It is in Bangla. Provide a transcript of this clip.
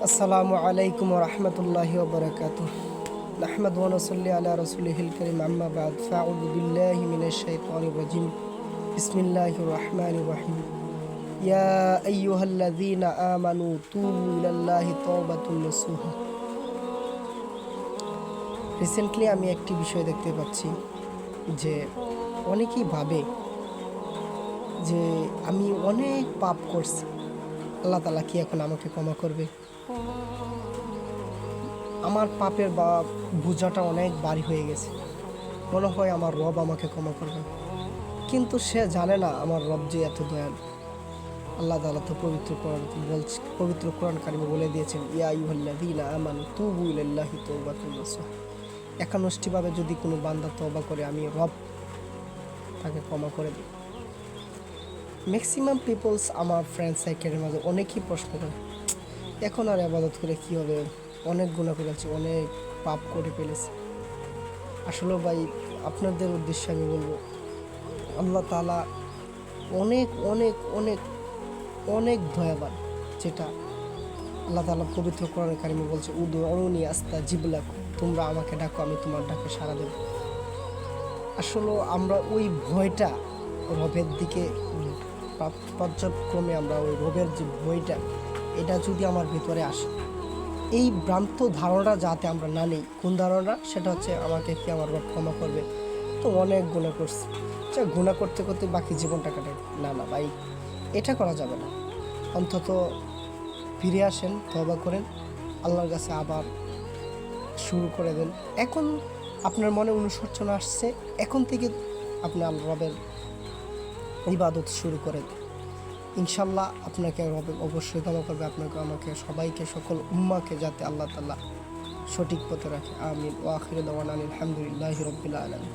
আসসালামু আলাইকুম ওয়া রাহমাতুল্লাহি ওয়া বারাকাতুহু। নাহমাদু ওয়া নুসাল্লি আলা রাসূলিহিল কারীম, আম্মা বা'দ। ফাআউযু বিল্লাহি মিনাশ শাইতানির রাজীম। বিসমিল্লাহির রাহমানির রাহিম। ইয়া আইয়ুহাল্লাযীনা আমানু তুবু ইলাল্লাহি তাওবাতুন নাসুহা। রিসেন্টলি আমি একটি বিষয় দেখতে পাচ্ছি যে অনেকেই ভাবে যে আমি অনেক পাপ করছি, আল্লাহ তাআলা কি এখন আমাকে ক্ষমা করবে? আমার পাপের বোঝাটা অনেক ভারী হয়ে গেছে, মনে হয় আমার রব আমাকে ক্ষমা করবে। কিন্তু সে জানে না আমার রব যে এত দয়ালু। আল্লাহ তাআলা তো পবিত্র কোরআন কারিমে বলে দিয়েছেন, ইয়া আইয়ুহাল্লাযীনা আমানু তুবু ইলাল্লাহি তাওবাতুন নাসুহা। 51টি ভাবে যদি কোনো বান্দা তওবা করে, আমি রব তাকে ক্ষমা করে দিই। ম্যাক্সিমাম পিপলস, আমার ফ্রেন্ড সার্কেলের মাঝে অনেকেই প্রশ্ন করে, এখন আর ইবাদত করে কী হবে? অনেক গুনাহ করেছি, অনেক পাপ করে ফেলেছি। আসলে ভাই, আপনাদের উদ্দেশ্যে আমি বলবো, আল্লাহ তাআলা অনেক অনেক অনেক অনেক দয়াবান। যেটা আল্লাহ তাআলা পবিত্র কোরআনে কারিমে বলছে, উদউনি আস্তাজিব লাকুম, তোমরা আমাকে ডাকো, আমি তোমার ডাকে সাড়া দেব। আসলে আমরা ওই ভয়টা রবের দিকে পর্যায়ক্রমে, আমরা ওই রবের যে ভয়টা, এটা যদি আমার ভিতরে আসে, এই ভ্রান্ত ধারণা যাতে আমরা না নিই। কোন ধারণা? সেটা হচ্ছে আমাকে কি আমার রব ক্ষমা করবে? তো অনেক গুনাহ করছি, গুনাহ করতে করতে বাকি জীবনটা কাটাই। না না ভাই, এটা করা যাবে না। অন্তত ফিরে আসেন, তওবা করেন, আল্লাহর কাছে আবার শুরু করে দেন। এখন আপনার মনে অনুশোচনা আসছে, এখন থেকে আপনি আল্লাহ রবের ইবাদত শুরু করে দেন। ইনশাল্লাহ আপনাকে রবে অবশ্যই ক্ষমা করবে, আপনাকে, আমাকে, সবাইকে, সকল উম্মাকে যাতে আল্লাহ তাআলা সঠিক পথে রাখে। আমিন। ওয়া আখিরু দাওয়ানা আলহামদুলিল্লাহি রাব্বিল আলামিন।